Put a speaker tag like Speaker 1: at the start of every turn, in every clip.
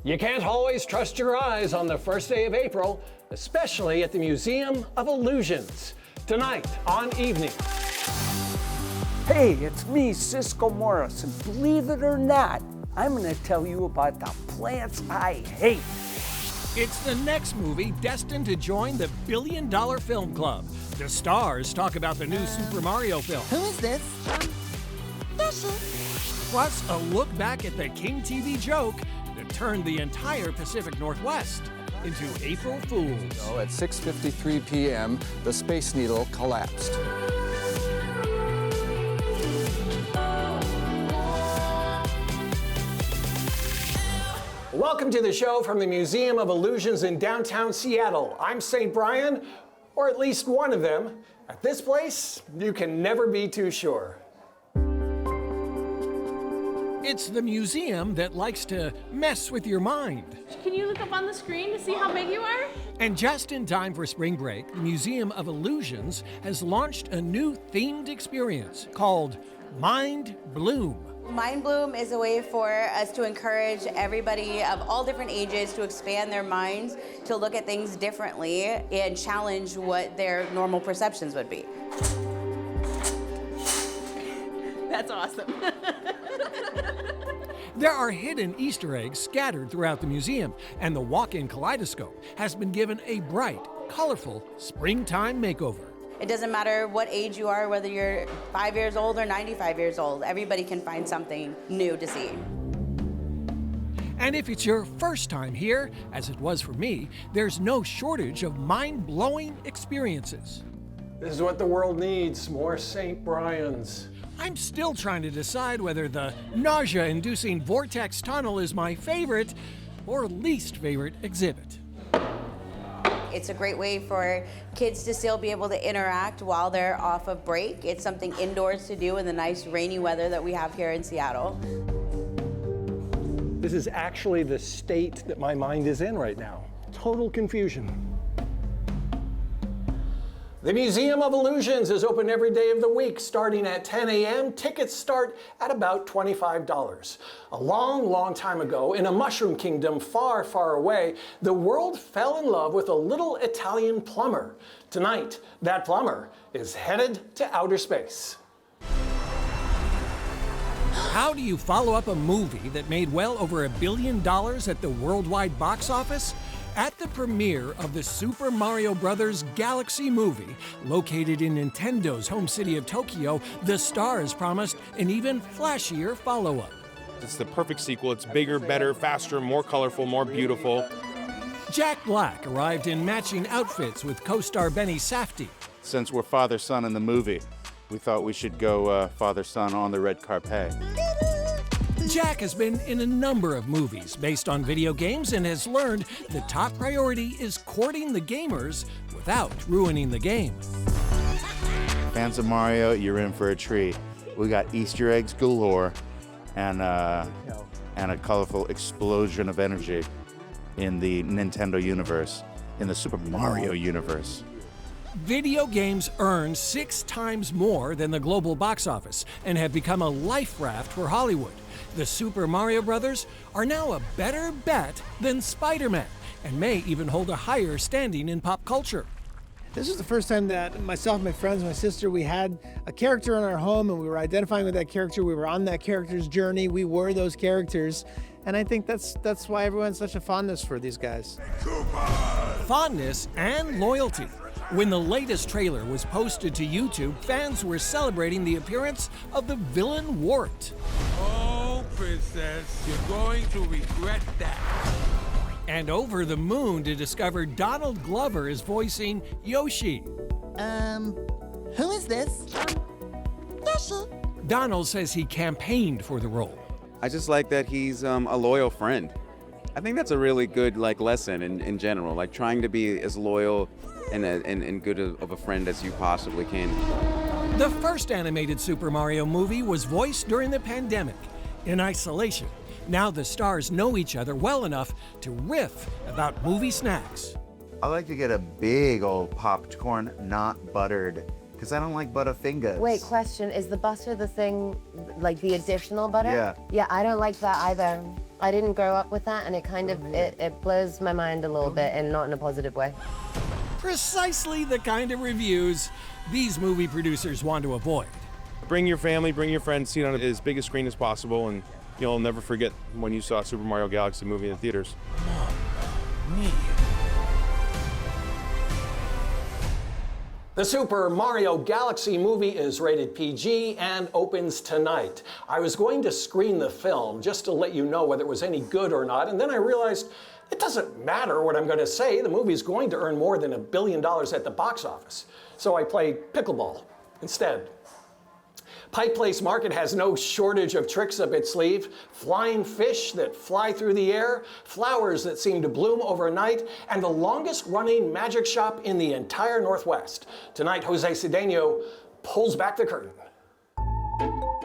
Speaker 1: You can't always trust your eyes on the first day of April, especially at the Museum of Illusions. Tonight on Evening.
Speaker 2: Hey, it's me, Cisco Morris, and believe it or not, I'm gonna tell you about the plants I hate.
Speaker 3: It's the next movie destined to join the $1 billion film club. The stars talk about the new Super Mario film.
Speaker 4: Who is this? Yoshi.
Speaker 3: Plus, a look back at the King TV joke that turned the entire Pacific Northwest into April Fools.
Speaker 5: So at 6:53 p.m., the Space Needle collapsed.
Speaker 1: Welcome to the show from the Museum of Illusions in downtown Seattle. I'm St. Brian, or at least one of them. At this place, you can never be too sure.
Speaker 3: It's the museum that likes to mess with your mind.
Speaker 6: Can you look up on the screen to see how big you are?
Speaker 3: And just in time for spring break, the Museum of Illusions has launched a new themed experience called Mind Bloom.
Speaker 7: Mind Bloom is a way for us to encourage everybody of all different ages to expand their minds, to look at things differently and challenge what their normal perceptions would be.
Speaker 6: That's awesome.
Speaker 3: There are hidden Easter eggs scattered throughout the museum, and the walk-in kaleidoscope has been given a bright, colorful springtime makeover.
Speaker 7: It doesn't matter what age you are, whether you're 5 years old or 95 years old, everybody can find something new to see.
Speaker 3: And if it's your first time here, as it was for me, there's no shortage of mind-blowing experiences.
Speaker 1: This is what the world needs, more St. Brian's.
Speaker 3: I'm still trying to decide whether the nausea-inducing vortex tunnel is my favorite or least favorite exhibit.
Speaker 7: It's a great way for kids to still be able to interact while they're off of break. It's something indoors to do in the nice rainy weather that we have here in Seattle.
Speaker 1: This is actually the state that my mind is in right now. Total confusion. The Museum of Illusions is open every day of the week, starting at 10 a.m. Tickets start at about $25. A long, long time ago, in a mushroom kingdom far, far away, the world fell in love with a little Italian plumber. Tonight, that plumber is headed to outer space.
Speaker 3: How do you follow up a movie that made well over $1 billion at the worldwide box office? At the premiere of the Super Mario Bros. Galaxy movie, located in Nintendo's home city of Tokyo, the stars promised an even flashier follow-up.
Speaker 8: It's the perfect sequel. It's bigger, better, faster, more colorful, more beautiful.
Speaker 3: Jack Black arrived in matching outfits with co-star Benny Safdie.
Speaker 9: Since we're father-son in the movie, we thought we should go father-son on the red carpet.
Speaker 3: Jack has been in a number of movies based on video games and has learned the top priority is courting the gamers without ruining the game.
Speaker 9: Fans of Mario, you're in for a treat. We got Easter eggs galore and a colorful explosion of energy in the Nintendo universe, in the Super Mario universe.
Speaker 3: Video games earn 6 times more than the global box office and have become a life raft for Hollywood. The Super Mario Brothers are now a better bet than Spider-Man and may even hold a higher standing in pop culture.
Speaker 10: This is the first time that myself, my friends, my sister, we had a character in our home and we were identifying with that character. We were on that character's journey. We were those characters. And I think that's why everyone's such a fondness for these guys.
Speaker 3: Fondness and loyalty. When the latest trailer was posted to YouTube, fans were celebrating the appearance of the villain Wart.
Speaker 11: Oh, princess, you're going to regret that.
Speaker 3: And over the moon to discover Donald Glover is voicing Yoshi.
Speaker 4: Who is this? Yoshi.
Speaker 3: Donald says he campaigned for the role.
Speaker 12: I just like that he's a loyal friend. I think that's a really good lesson in general, trying to be as loyal and good of a friend as you possibly can.
Speaker 3: The first animated Super Mario movie was voiced during the pandemic, in isolation. Now the stars know each other well enough to riff about movie snacks.
Speaker 13: I like to get a big old popcorn, not buttered, because I don't like Butterfingers.
Speaker 14: Wait, question, is the butter the thing, like the additional butter?
Speaker 13: Yeah.
Speaker 14: Yeah, I don't like that either. I didn't grow up with that, and it kind of, it blows my mind a little bit, and not in a positive way.
Speaker 3: Precisely the kind of reviews these movie producers want to avoid.
Speaker 8: Bring your family, bring your friends, see it on as big a screen as possible, and you'll never forget when you saw Super Mario Galaxy movie in the theaters.
Speaker 1: The Super Mario Galaxy movie is rated PG and opens tonight. I was going to screen the film just to let you know whether it was any good or not, and then I realized it doesn't matter what I'm going to say. The movie's going to earn more than $1 billion at the box office. So I played pickleball instead. Pike Place Market has no shortage of tricks up its sleeve. Flying fish that fly through the air, flowers that seem to bloom overnight, and the longest running magic shop in the entire Northwest. Tonight, Jose Cedeno pulls back the curtain.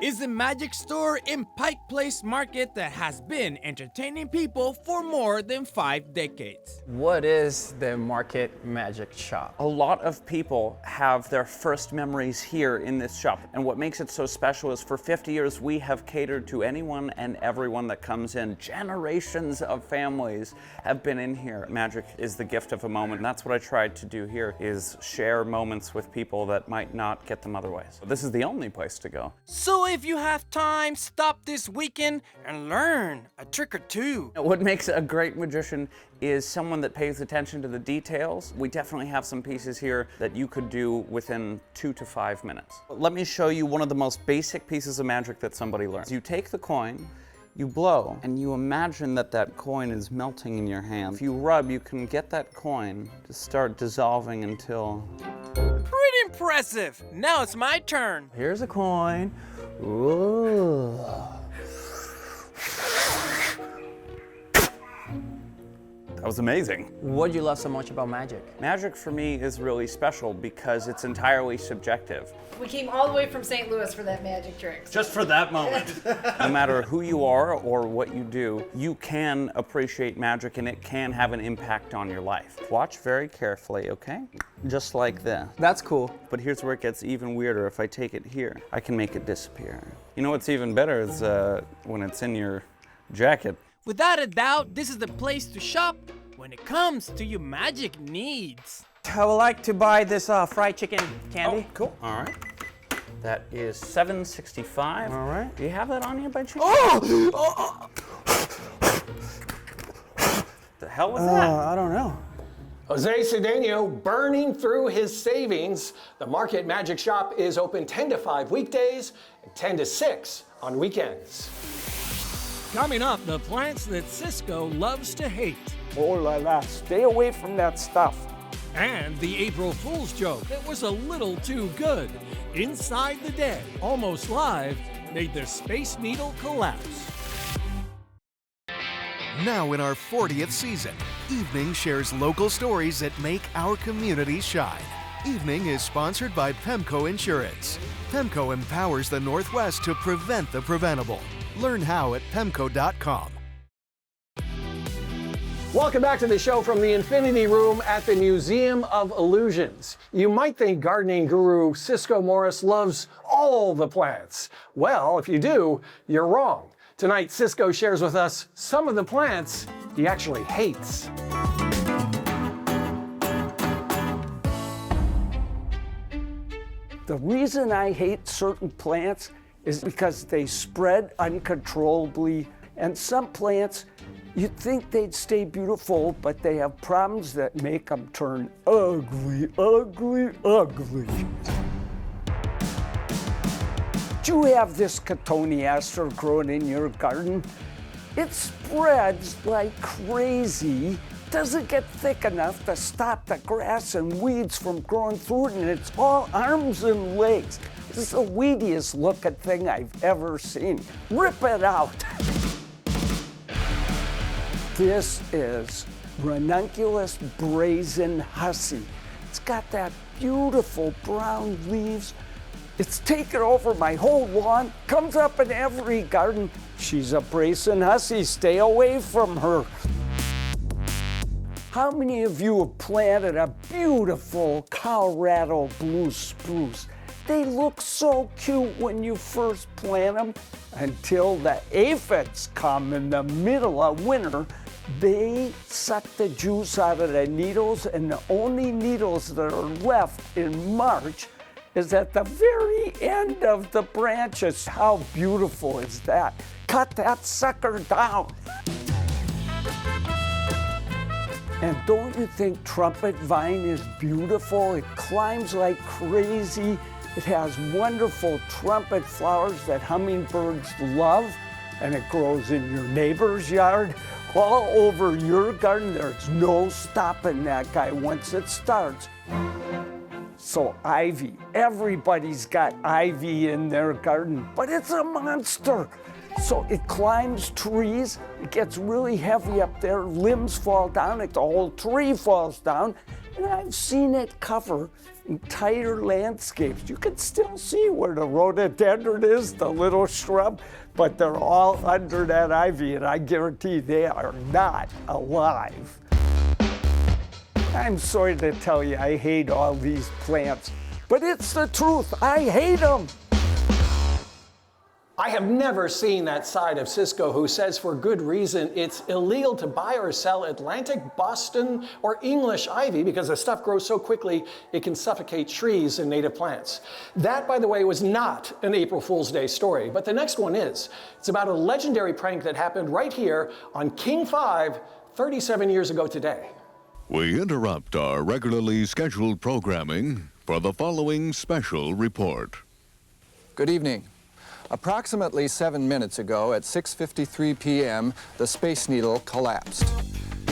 Speaker 15: Is the magic store in Pike Place Market that has been entertaining people for more than 5 decades.
Speaker 16: What is the Market Magic Shop?
Speaker 2: A lot of people have their first memories here in this shop. And what makes it so special is for 50 years, we have catered to anyone and everyone that comes in. Generations of families have been in here. Magic is the gift of a moment. And that's what I tried to do here, is share moments with people that might not get them otherwise. This is the only place to go.
Speaker 15: So if you have time, stop this weekend and learn a trick or two.
Speaker 2: What makes a great magician is someone that pays attention to the details. We definitely have some pieces here that you could do within 2 to 5 minutes. Let me show you one of the most basic pieces of magic that somebody learns. You take the coin, you blow, and you imagine that that coin is melting in your hand. If you rub, you can get that coin to start dissolving until...
Speaker 15: Pretty impressive. Now it's my turn.
Speaker 2: Here's a coin. Ooh. That was amazing.
Speaker 16: What do you love so much about magic?
Speaker 2: Magic for me is really special because it's entirely subjective.
Speaker 17: We came all the way from St. Louis for that magic trick.
Speaker 2: Just for that moment. No matter who you are or what you do, you can appreciate magic and it can have an impact on your life. Watch very carefully, okay? Just like this.
Speaker 16: That's cool.
Speaker 2: But here's where it gets even weirder. If I take it here, I can make it disappear. You know what's even better is when it's in your jacket.
Speaker 15: Without a doubt, this is the place to shop when it comes to your magic needs.
Speaker 16: I would like to buy this fried chicken candy.
Speaker 2: Oh, cool. All right. That is $7.65.
Speaker 16: All right.
Speaker 2: Do you have that on you by chance?
Speaker 16: Oh!
Speaker 2: The hell was that?
Speaker 16: I don't know.
Speaker 1: Jose Cedeno burning through his savings. The Market Magic Shop is open 10 to 5 weekdays and 10 to 6 on weekends.
Speaker 3: Coming up, the plants that Cisco loves to hate.
Speaker 2: Oh la la, stay away from that stuff.
Speaker 3: And the April Fool's joke that was a little too good. Inside the Day, almost live, made the Space Needle collapse.
Speaker 18: Now in our 40th season, Evening shares local stories that make our communities shine. Evening is sponsored by Pemco Insurance. Pemco empowers the Northwest to prevent the preventable. Learn how at pemco.com.
Speaker 1: Welcome back to the show from the Infinity Room at the Museum of Illusions. You might think gardening guru Cisco Morris loves all the plants. Well, if you do, you're wrong. Tonight, Cisco shares with us some of the plants he actually hates.
Speaker 2: The reason I hate certain plants is because they spread uncontrollably, and some plants, you'd think they'd stay beautiful, but they have problems that make them turn ugly, ugly, ugly. Do you have this cotoneaster growing in your garden? It spreads like crazy, doesn't get thick enough to stop the grass and weeds from growing through it, and it's all arms and legs. This is the weediest looking thing I've ever seen. Rip it out. This is Ranunculus brazen hussy. It's got that beautiful brown leaves. It's taken over my whole lawn, comes up in every garden. She's a brazen hussy, stay away from her. How many of you have planted a beautiful Colorado blue spruce?
Speaker 19: they look so cute when you first plant them until the aphids come in the middle of winter. They suck the juice out of the needles, and the only needles that are left in March is at the very end of the branches. How beautiful is that? Cut that sucker down. And don't you think trumpet vine is beautiful? It climbs like crazy. It has wonderful trumpet flowers that hummingbirds love, and it grows in your neighbor's yard, all over your garden. There's no stopping that guy once it starts. So ivy, everybody's got ivy in their garden, but it's a monster. So it climbs trees, it gets really heavy up there, limbs fall down, the whole tree falls down, and I've seen it cover entire landscapes. You can still see where the rhododendron is, the little shrub, but they're all under that ivy, and I guarantee they are not alive. I'm sorry to tell you, I hate all these plants, but it's the truth. I hate them.
Speaker 1: I have never seen that side of Cisco who says for good reason it's illegal to buy or sell Atlantic, Boston, or English ivy because the stuff grows so quickly it can suffocate trees and native plants. That, by the way, was not an April Fool's Day story, but the next one is. It's about a legendary prank that happened right here on King 5 37 years ago today.
Speaker 20: We interrupt our regularly scheduled programming for the following special report.
Speaker 5: Good evening. Approximately 7 minutes ago at 6:53 p.m., the Space Needle collapsed.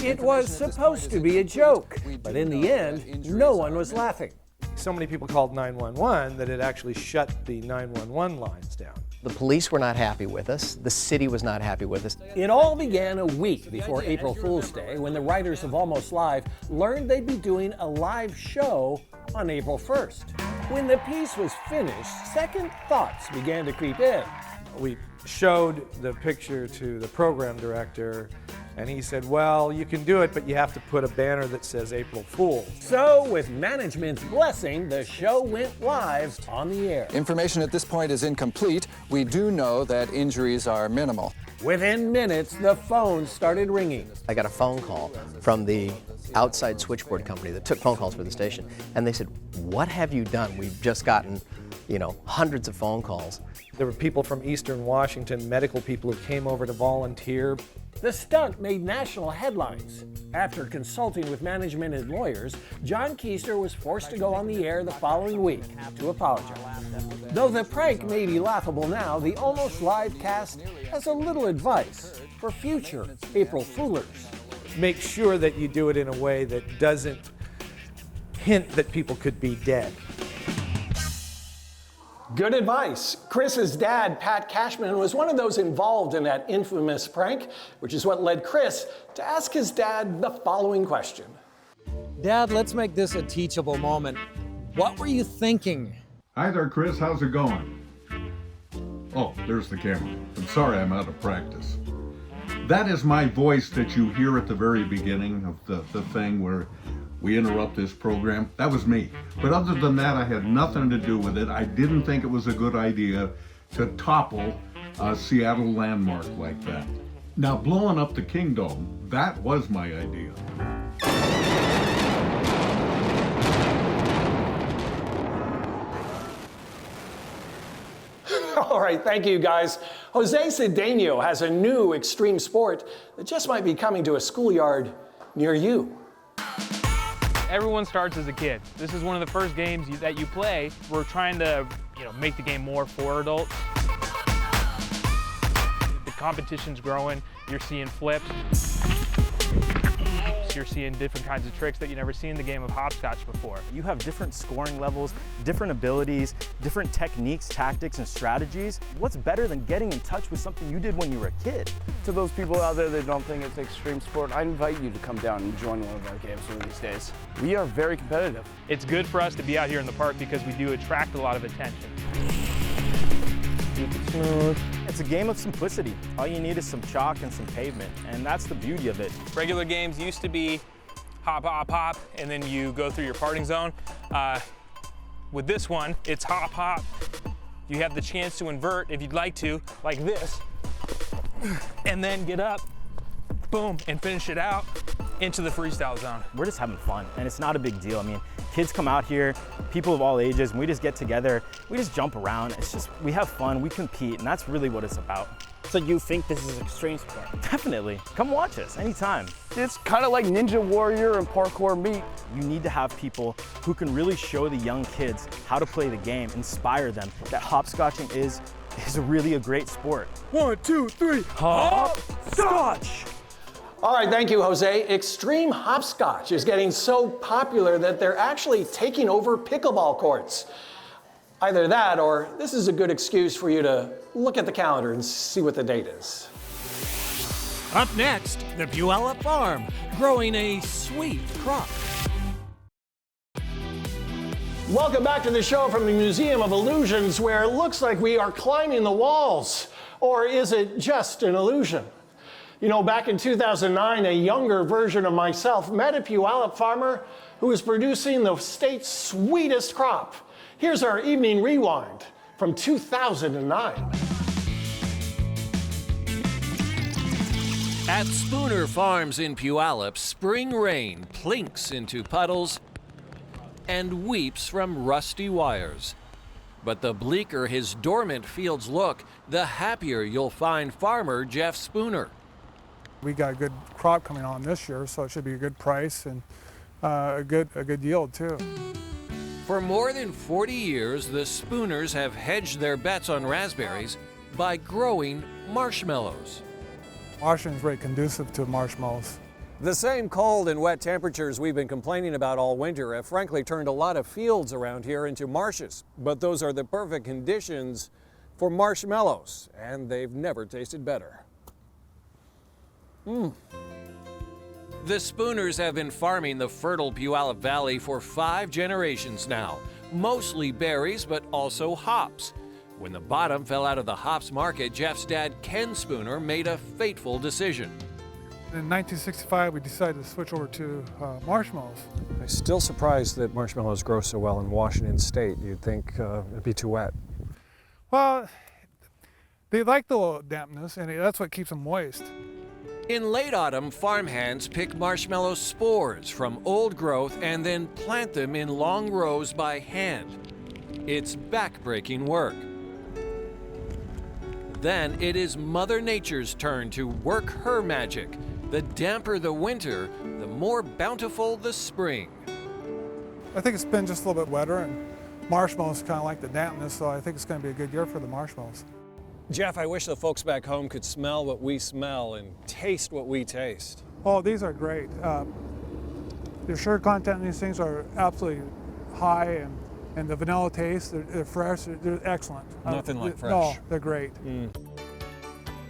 Speaker 3: It was supposed to be a joke, but in the end, no one was laughing.
Speaker 21: So many people called 911 that it actually shut the 911 lines down.
Speaker 22: The police were not happy with us. The city was not happy with us.
Speaker 3: It all began a week before April Fool's Day when the writers of Almost Live learned they'd be doing a live show on April 1st. When the piece was finished, second thoughts began to creep in.
Speaker 21: We showed the picture to the program director, and he said, well, you can do it, but you have to put a banner that says April Fool.
Speaker 3: So, with management's blessing, the show went live on the air.
Speaker 5: Information at this point is incomplete. We do know that injuries are minimal.
Speaker 3: Within minutes, the phone started ringing.
Speaker 22: I got a phone call from the outside switchboard company that took phone calls for the station, and they said, what have you done? We've just gotten, hundreds of phone calls.
Speaker 21: There were people from Eastern Washington, medical people who came over to volunteer.
Speaker 3: The stunt made national headlines. After consulting with management and lawyers, John Keister was forced to go on the air the following week to apologize. Though the prank may be laughable now, the Almost Live cast has a little advice for future April Foolers.
Speaker 21: Make sure that you do it in a way that doesn't hint that people could be dead.
Speaker 1: Good advice. Chris's dad, Pat Cashman, was one of those involved in that infamous prank, which is what led Chris to ask his dad the following question.
Speaker 23: Dad, let's make this a teachable moment. What were you thinking?
Speaker 24: Hi there, Chris. How's it going? Oh, there's the camera. I'm sorry I'm out of practice. That is my voice that you hear at the very beginning of the thing where we interrupt this program. That was me. But other than that, I had nothing to do with it. I didn't think it was a good idea to topple a Seattle landmark like that. Now, blowing up the Kingdome, that was my idea.
Speaker 1: All right, thank you guys. Jose Cedeno has a new extreme sport that just might be coming to a schoolyard near you.
Speaker 25: Everyone starts as a kid. This is one of the first games that you play. We're trying to, make the game more for adults. The competition's growing. You're seeing flips. You're seeing different kinds of tricks that you never seen in the game of hopscotch before.
Speaker 26: You have different scoring levels, different abilities, different techniques, tactics, and strategies. What's better than getting in touch with something you did when you were a kid?
Speaker 27: To those people out there that don't think it's extreme sport, I invite you to come down and join one of our games one of these days. We are very competitive.
Speaker 25: It's good for us to be out here in the park because we do attract a lot of attention.
Speaker 26: Keep it smooth. It's a game of simplicity. All you need is some chalk and some pavement, and that's the beauty of it.
Speaker 25: Regular games used to be hop, hop, hop, and then you go through your parting zone. With this one, it's hop, hop. You have the chance to invert if you'd like to, like this, and then get up, boom, and finish it out into the freestyle zone.
Speaker 26: We're just having fun, and it's not a big deal. I mean, kids come out here, people of all ages, and we just get together, we just jump around. It's just, we have fun, we compete, and that's really what it's about.
Speaker 27: So you think this is extreme sport?
Speaker 26: Definitely. Come watch us anytime.
Speaker 27: It's kind of like Ninja Warrior and parkour meet.
Speaker 26: You need to have people who can really show the young kids how to play the game, inspire them that hopscotching is really a great sport.
Speaker 3: 1, 2, 3, hopscotch!
Speaker 1: All right, thank you, Jose. Extreme hopscotch is getting so popular that they're actually taking over pickleball courts. Either that, or this is a good excuse for you to look at the calendar and see what the date is.
Speaker 3: Up next, the Puyallup Farm, growing a sweet crop.
Speaker 1: Welcome back to the show from the Museum of Illusions, where it looks like we are climbing the walls. Or is it just an illusion? You know, back in 2009, a younger version of myself met a Puyallup farmer who was producing the state's sweetest crop. Here's our evening rewind from 2009.
Speaker 4: At Spooner Farms in Puyallup, spring rain plinks into puddles and weeps from rusty wires. But the bleaker his dormant fields look, the happier you'll find farmer Jeff Spooner.
Speaker 6: We got a good crop coming on this year, so it should be a good price and a good yield too.
Speaker 4: For more than 40 years, the Spooners have hedged their bets on raspberries by growing marshmallows.
Speaker 6: Washington's very conducive to marshmallows.
Speaker 3: The same cold and wet temperatures we've been complaining about all winter have frankly turned a lot of fields around here into marshes. But those are the perfect conditions for marshmallows, and they've never tasted better.
Speaker 4: The Spooners have been farming the fertile Puyallup Valley for 5 generations now, mostly berries, but also hops. When the bottom fell out of the hops market, Jeff's dad, Ken Spooner, made a fateful decision.
Speaker 6: In 1965, we decided to switch over to marshmallows.
Speaker 3: I'm still surprised that marshmallows grow so well in Washington State. You'd think it'd be too wet.
Speaker 6: Well, they like the little dampness, and that's what keeps them moist.
Speaker 4: In late autumn, farmhands pick marshmallow spores from old growth and then plant them in long rows by hand. It's backbreaking work. Then it is Mother Nature's turn to work her magic. The damper the winter, the more bountiful the spring.
Speaker 6: I think it's been just a little bit wetter, and marshmallows kind of like the dampness, so I think it's going to be a good year for the marshmallows.
Speaker 3: Jeff, I wish the folks back home could smell what we smell and taste what we taste.
Speaker 6: Oh, these are great. The sugar content in these things are absolutely high, and the vanilla taste, they're fresh, they're excellent.
Speaker 3: Nothing like fresh.
Speaker 6: No, they're great.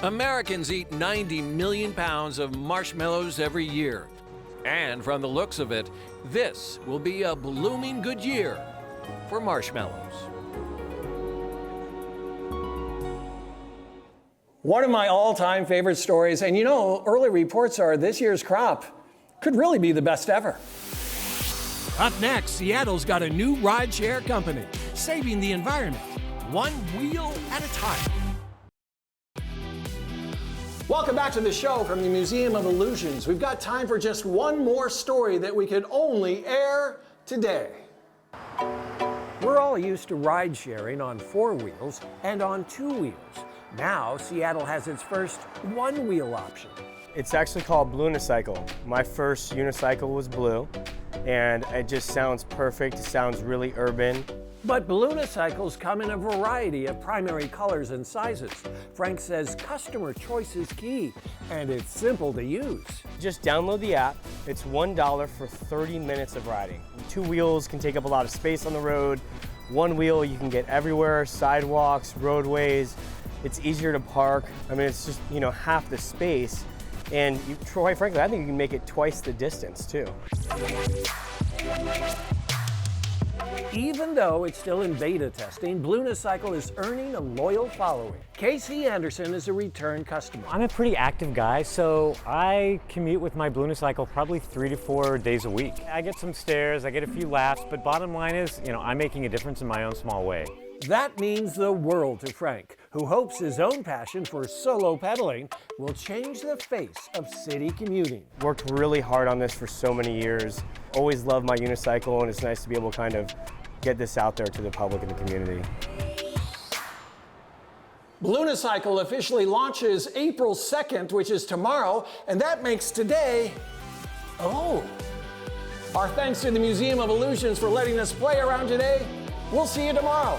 Speaker 4: Americans eat 90 million pounds of marshmallows every year. And from the looks of it, this will be a blooming good year for marshmallows.
Speaker 1: One of my all-time favorite stories, and you know, early reports are this year's crop could really be the best ever.
Speaker 3: Up next, Seattle's got a new rideshare company, saving the environment, one wheel at a time.
Speaker 1: Welcome back to the show from the Museum of Illusions. We've got time for just one more story that we could only air today.
Speaker 3: We're all used to ride sharing on 4 wheels and on 2 wheels. Now, Seattle has its first one-wheel option.
Speaker 7: It's actually called Blunicycle. My first unicycle was blue, and it just sounds perfect. It sounds really urban.
Speaker 3: But Blunicycles come in a variety of primary colors and sizes. Frank says customer choice is key, and it's simple to use.
Speaker 7: Just download the app. It's $1 for 30 minutes of riding. 2 wheels can take up a lot of space on the road. 1 wheel you can get everywhere, sidewalks, roadways. It's easier to park. I mean, it's just, you know, half the space. And quite frankly, I think you can make it twice the distance too.
Speaker 3: even though it's still in beta testing, Blunacycle is earning a loyal following. Casey Anderson is a return customer.
Speaker 8: I'm a pretty active guy, so I commute with my Blunacycle probably 3 to 4 days a week. I get some stairs, I get a few laughs, but bottom line is, I'm making a difference in my own small way.
Speaker 3: That means the world to Frank, who hopes his own passion for solo pedaling will change the face of city commuting.
Speaker 7: Worked really hard on this for so many years. Always loved my unicycle, and it's nice to be able to kind of get this out there to the public and the community.
Speaker 1: Blunacycle officially launches April 2nd, which is tomorrow, and that makes today, Our thanks to the Museum of Illusions for letting us play around today. We'll see you tomorrow.